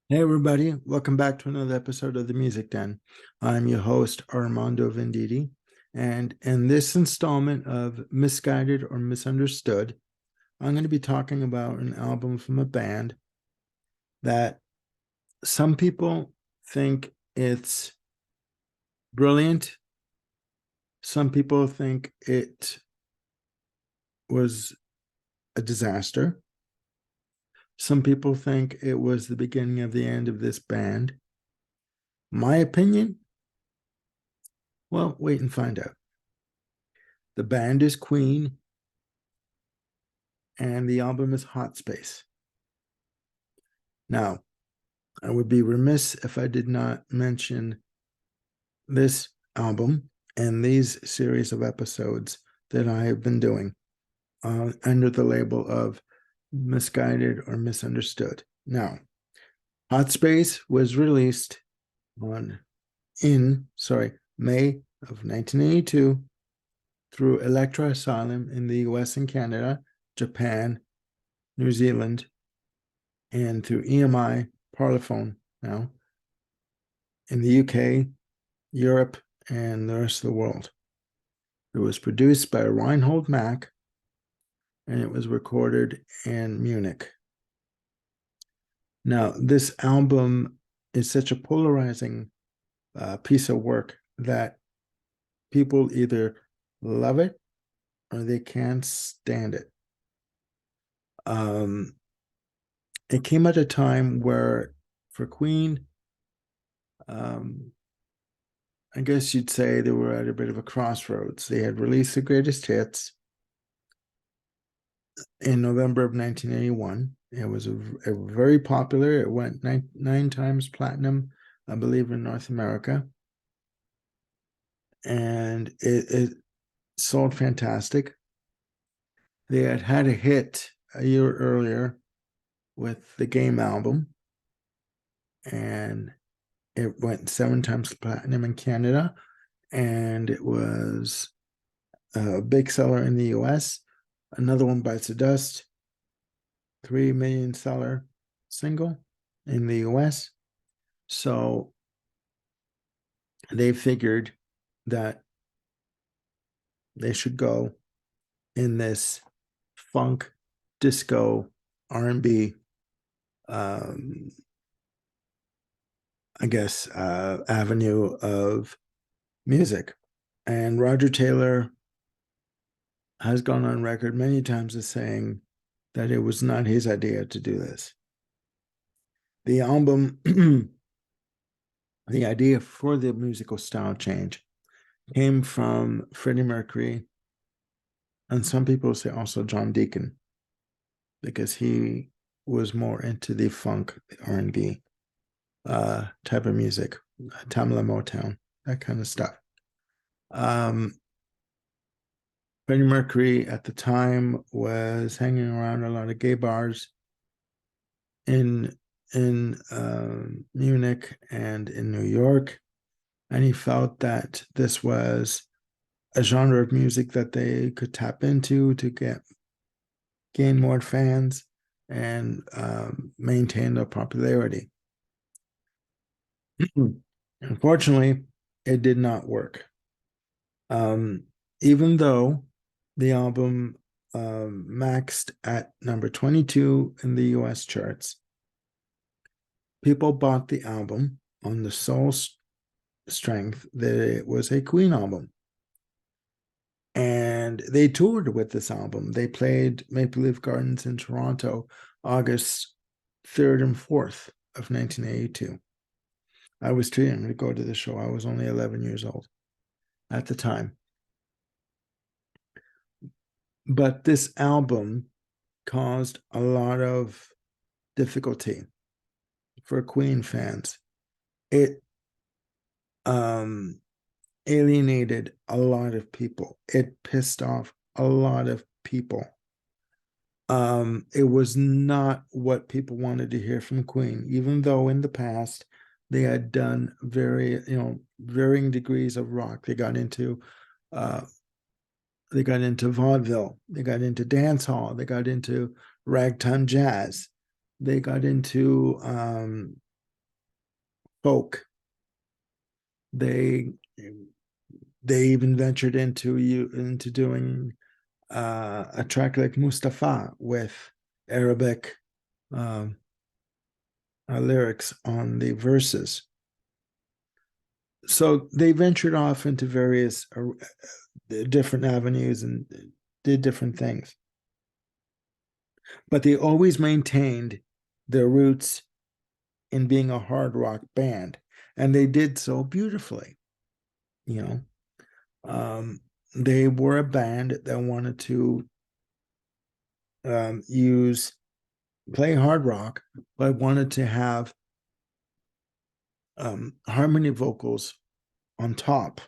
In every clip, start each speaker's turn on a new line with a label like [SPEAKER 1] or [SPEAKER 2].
[SPEAKER 1] Hey everybody, welcome back to another episode of the Music Den. I'm your host Armando Venditti, and in this installment of Misguided or Misunderstood, I'm going to be talking about an album from a band that some people think it's brilliant, some people think it was a disaster, some people think it was the beginning of the end of this band. My opinion? Well, wait and find out. The band is Queen, and the album is Hot Space. Now, I would be remiss if I did not mention this album and these series of episodes that I have been doing under the label of Misguided or Misunderstood. Now, Hot Space was released on May of 1982 through Elektra Asylum in the US and Canada, Japan, New Zealand, and through EMI Parlophone now in the UK, Europe, and the rest of the world. It was produced by Reinhold Mack, and it was recorded in Munich. Now, this album is such a polarizing piece of work that people either love it or they can't stand it. It came at a time where, for Queen, um, I guess you'd say they were at a bit of a crossroads. They had released the greatest hits in November of 1981. It was a very popular. It went nine times platinum, I believe, in North America, and it sold fantastic. They had had a hit a year earlier with the Game album, and it went 7 times platinum in Canada, and it was a big seller in the US. Another One Bites the Dust, 3 million seller single in the US. So they figured that they should go in this funk, disco, R&B, um, I guess, avenue of music. And Roger Taylor has gone on record many times as saying that it was not his idea to do this. The album, the idea for the musical style change came from Freddie Mercury, and some people say also John Deacon, because he was more into the funk, the R&B type of music, Tamla Motown, that kind of stuff. Um, Freddie Mercury at the time was hanging around a lot of gay bars in Munich and in New York, and he felt that this was a genre of music that they could tap into to gain more fans and maintain their popularity. Unfortunately, it did not work. Um, Even though the album maxed at number 22 in the US charts, people bought the album on the sole strength that it was a Queen album. And they toured with this album. They played Maple Leaf Gardens in Toronto August 3rd and 4th of 1982. I was too young to go to the show. I was only 11 years old at the time. But this album caused a lot of difficulty for Queen fans. It um, alienated a lot of people. It pissed off a lot of people. It was not what people wanted to hear from Queen, even though in the past they had done varying degrees of rock. Uh, they got into vaudeville, they got into dance hall, they got into ragtime jazz, they got into folk. They they even ventured into doing a track like Mustafa with Arabic um, lyrics on the verses. So they ventured off into various different avenues and did different things, but they always maintained their roots in being a hard rock band, and they did so beautifully. You know, they were a band that wanted to use play hard rock, but wanted to have harmony vocals on top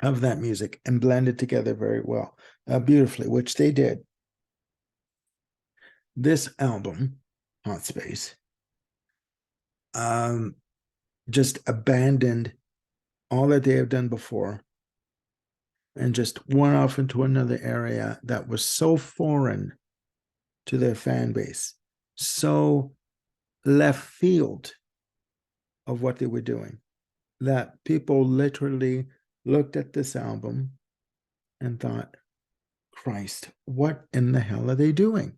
[SPEAKER 1] of that music and blend it together very well, beautifully, which they did. This album, Hot Space, um, just abandoned all that they have done before and just went off into another area that was so foreign to their fan base, so left field of what they were doing, that people literally looked at this album and thought, Christ, what in the hell are they doing?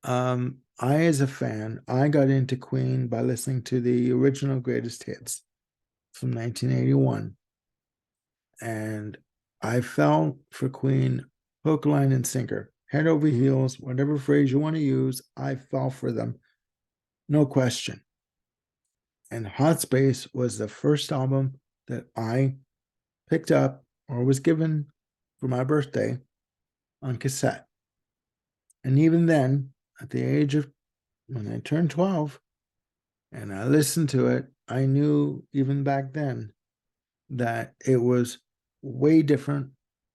[SPEAKER 1] I, as a fan, I got into Queen by listening to the original greatest hits from 1981. And I fell for Queen hook, line, and sinker, head over heels, whatever phrase you want to use, I fell for them, no question. And Hot Space was the first album that I picked up or was given for my birthday on cassette. And even then, at the age of when I turned 12 and I listened to it, I knew even back then that it was way different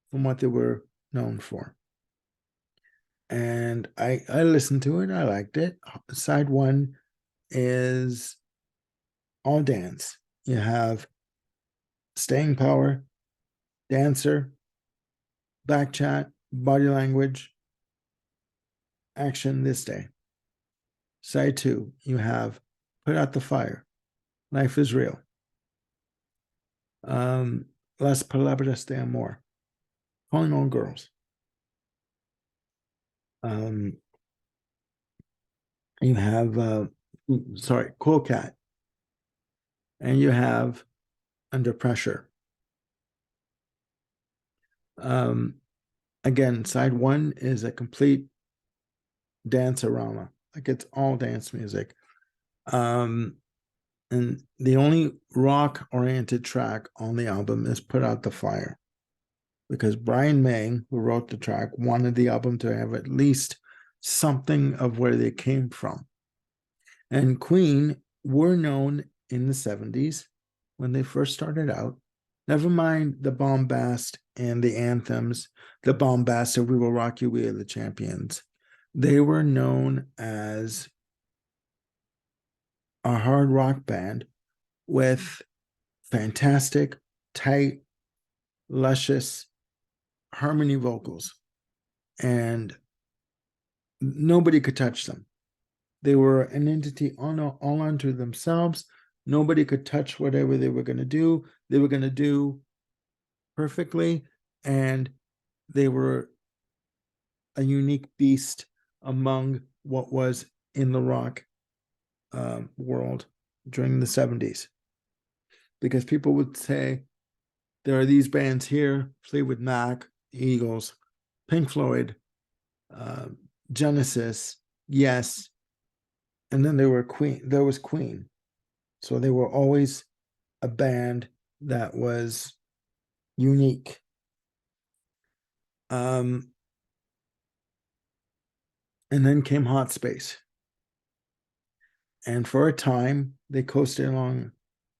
[SPEAKER 1] from what they were known for. And I listened to it, I liked it. Side one is all dance. You have staying power, dancer, back chat, body language, action this day. Side two, you have put out the fire, life is real. Las palabras de amor, calling all girls. Um, you have Cool Cat, and you have Under Pressure. Um, again, side one is a complete dance-orama, like it's all dance music. And the only rock-oriented track on the album is Put Out the Fire, because Brian May, who wrote the track, wanted the album to have at least something of where they came from. And Queen were known in the 70s when they first started out. Never mind the bombast and the anthems, the bombast of We Will Rock You, We Are the Champions. They were known as a hard rock band with fantastic, tight, luscious harmony vocals. And nobody could touch them. They were an entity all unto themselves. Nobody could touch whatever they were going to do. They were going to do perfectly, and they were a unique beast among what was in the rock world during the 70s. Because people would say, there are these bands here, Fleetwood Mac, Eagles, Pink Floyd, uh, Genesis, yes, and then there was Queen. So they were always a band that was unique. And then came Hot Space. And for a time, they coasted along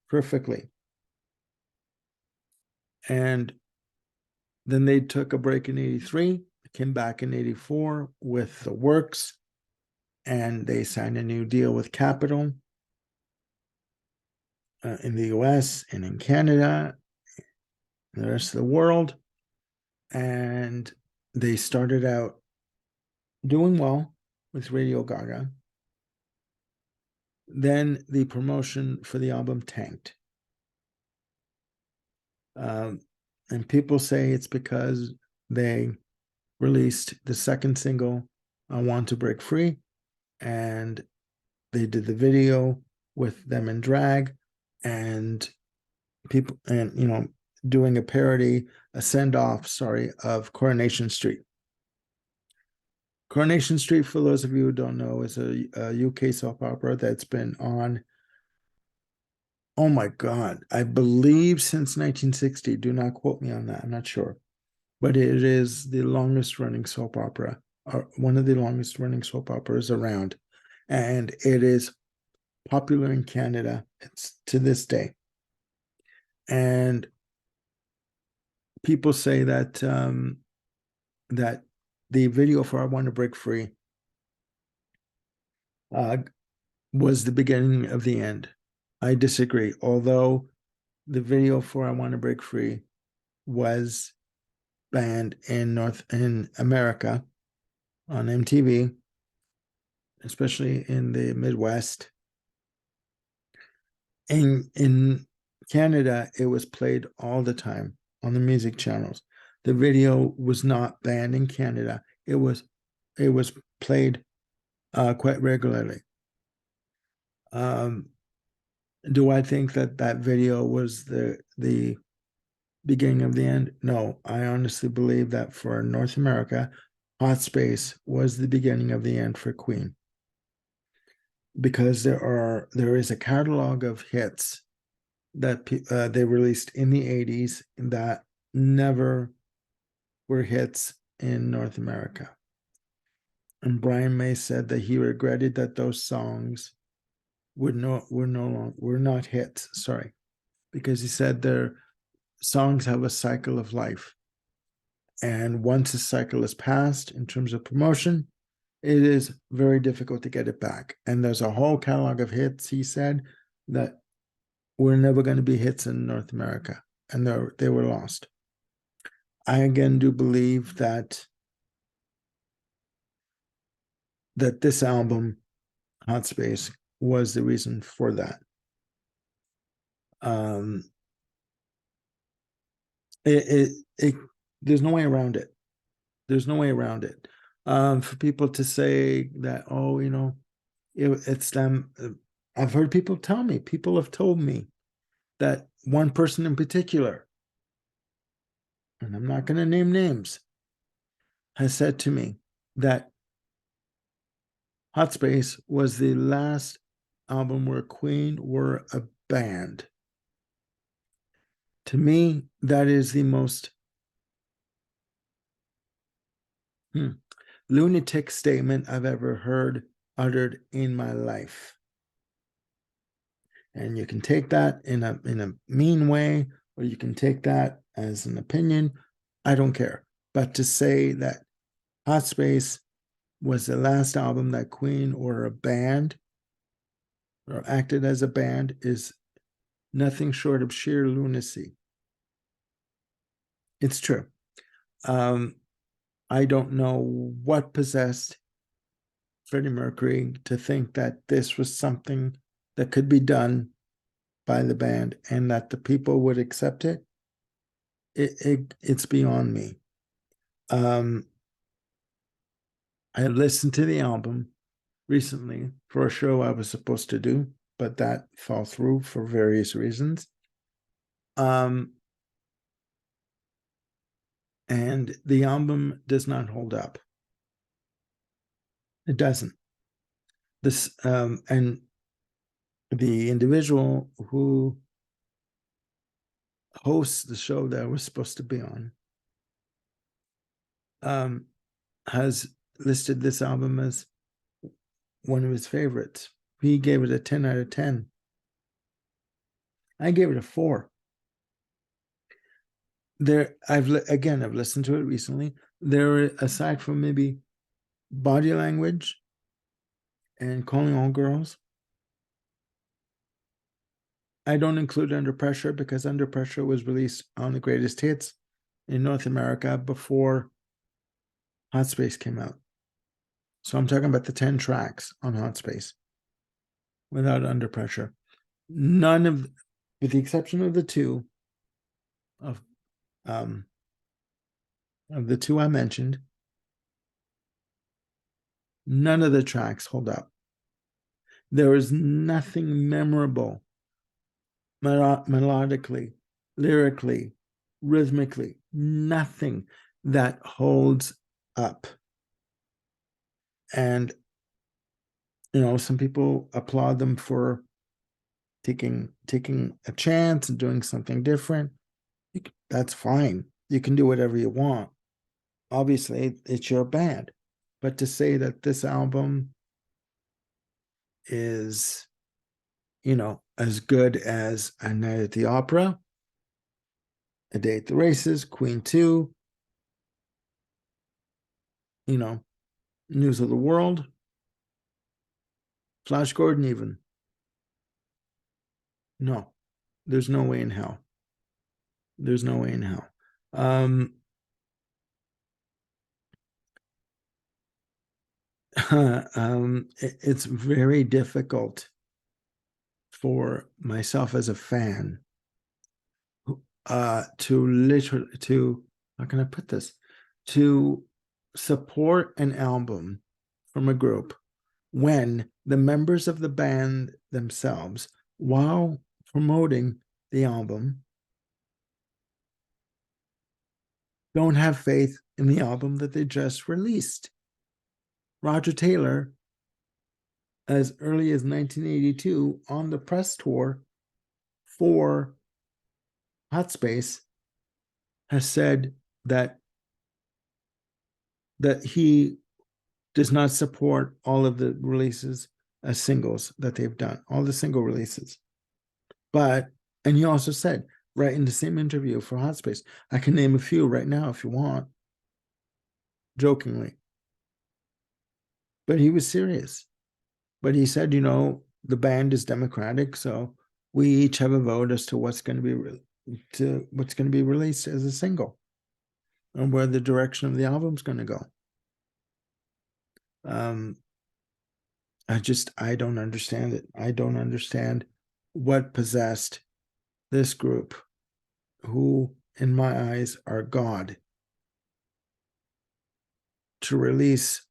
[SPEAKER 1] perfectly. And then they took a break in 83, came back in 84 with The Works, and they signed a new deal with Capitol in the US and in Canada, and the rest of the world. And they started out doing well with Radio Gaga. Then the promotion for the album tanked. And people say it's because they released the second single, I Want to Break Free, and they did the video with them in drag, and people, and doing a parody, a send-off, sorry, of Coronation Street. Coronation Street, for those of you who don't know, is a UK soap opera that's been on, oh my God, I believe since 1960. Do not quote me on that. I'm not sure. But it is the longest running soap opera, or one of the longest running soap operas around. And it is popular in Canada. It's to this day. And people say that that the video for I Want to Break Free was the beginning of the end. I disagree. Although the video for I Want to Break Free was banned in America on MTV, especially in the Midwest. In Canada, it was played all the time on the music channels. The video was not banned in Canada. It was played quite regularly. Do I think that video was the beginning of the end? No, I honestly believe that for North America, Hot Space was the beginning of the end for Queen, because there is a catalog of hits that they released in the 80s that never were hits in North America. And Brian May said that he regretted that those songs were not hits, sorry, because he said their songs have a cycle of life. And once a cycle is passed in terms of promotion, it is very difficult to get it back. And there's a whole catalog of hits, he said, that were never going to be hits in North America, and they were lost. I again do believe that this album, Hot Space, was the reason for that. There's no way around it. There's no way around it. For people to say that, oh, it's them. I've heard people tell me, people have told me that one person in particular, and I'm not going to name names, has said to me that Hot Space was the last album where Queen were a band. To me, that is the most lunatic statement I've ever heard uttered in my life. And you can take that in a mean way, or you can take that as an opinion. I don't care. But to say that Hot Space was the last album that Queen or a band or acted as a band is nothing short of sheer lunacy. It's true. I don't know what possessed Freddie Mercury to think that this was something that could be done by the band and that the people would accept it. It's beyond me. I listened to the album recently for a show I was supposed to do, but that fell through for various reasons. And the album does not hold up. It doesn't. And the individual who hosts the show that I was supposed to be on has listed this album as one of his favorites. He gave it a 10 out of 10. I gave it a 4. I've listened to it recently. There, aside from maybe body language and calling all girls, I don't include Under Pressure because Under Pressure was released on the Greatest Hits in North America before Hot Space came out. So I'm talking about the 10 tracks on Hot Space. without under pressure. None of, with the exception of the two of the two I mentioned, none of the tracks hold up. There is nothing memorable melodically, lyrically, rhythmically, nothing that holds up. And some people applaud them for taking a chance and doing something different. That's fine. You can do whatever you want. Obviously, it's your band. But to say that this album is, as good as A Night at the Opera, A Day at the Races, Queen 2, News of the World, Flash Gordon even. No, there's no way in hell. There's no way in hell. It's very difficult for myself as a fan to how can I put this, to support an album from a group when the members of the band themselves, while promoting the album, don't have faith in the album that they just released. Roger Taylor, as early as 1982, on the press tour for Hot Space, has said that he does not support all of the releases as singles that they've done, all the single releases. And he also said, right in the same interview for Hot Space, I can name a few right now if you want, jokingly. But he was serious. But he said, the band is democratic, so we each have a vote as to what's going to be released as a single and where the direction of the album's going to go. I don't understand it. I don't understand what possessed this group, who, in my eyes, are God, to release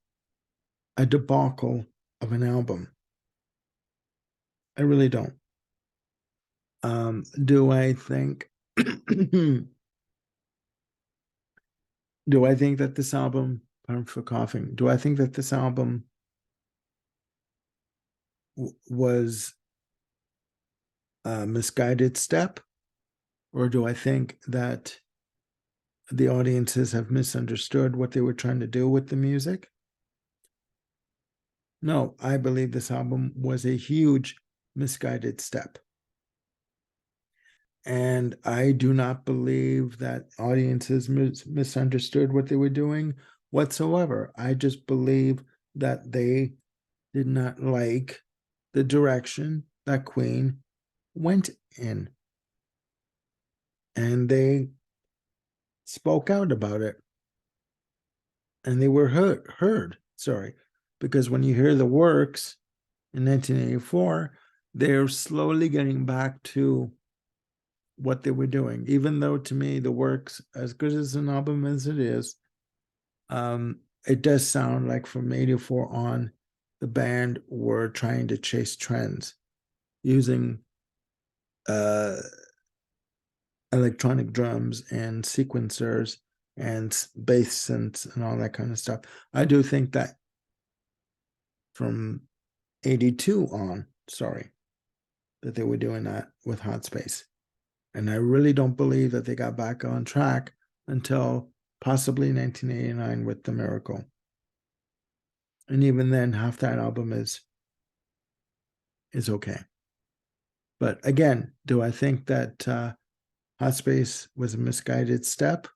[SPEAKER 1] a debacle of an album. I really don't. Do I think that this album, pardon for coughing, do I think that this album was a misguided step? Or do I think that the audiences have misunderstood what they were trying to do with the music? No, I believe this album was a huge misguided step. And I do not believe that audiences misunderstood what they were doing whatsoever. I just believe that they did not like the direction that Queen went in. And they spoke out about it. And they were heard, because when you hear the Works in 1984, they're slowly getting back to what they were doing. Even though, to me, the Works, as good as an album as it is, it does sound like from 84 on, the band were trying to chase trends using electronic drums and sequencers and bass synths and all that kind of stuff. I do think that from 82 on, that they were doing that with Hot Space. And I really don't believe that they got back on track until possibly 1989 with The Miracle. And even then, half that album is okay. But again, do I think that Hot Space was a misguided step,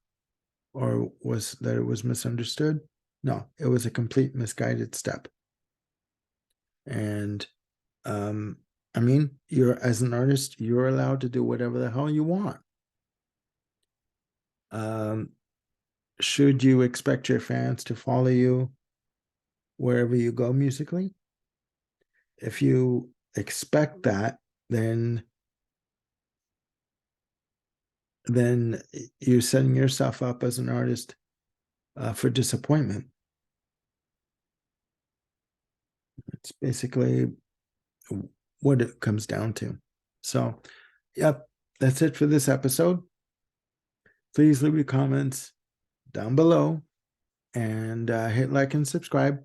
[SPEAKER 1] or was that it was misunderstood? No, it was a complete misguided step. And I mean, as an artist, you're allowed to do whatever the hell you want. Should you expect your fans to follow you wherever you go musically? If you expect that, then you're setting yourself up as an artist for disappointment. It's basically what it comes down to. So, yep, that's it for this episode. Please leave your comments down below and hit like and subscribe.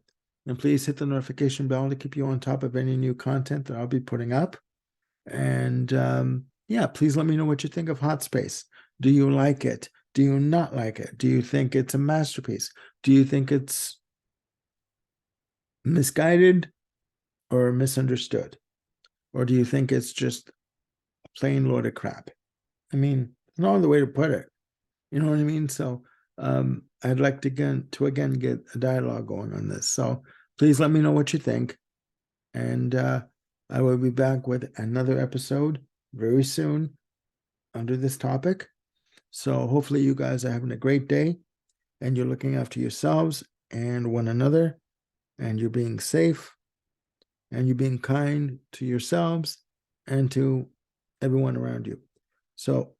[SPEAKER 1] And please hit the notification bell to keep you on top of any new content that I'll be putting up. And yeah, please let me know what you think of Hot Space. Do you like it? Do you not like it? Do you think it's a masterpiece? Do you think it's misguided or misunderstood? Or do you think it's just a plain load of crap? I mean, no other way to put it. You know what I mean? So I'd like to again get a dialogue going on this. So please let me know what you think. And I will be back with another episode very soon under this topic. So hopefully you guys are having a great day and you're looking after yourselves and one another, and you're being safe and you're being kind to yourselves and to everyone around you. So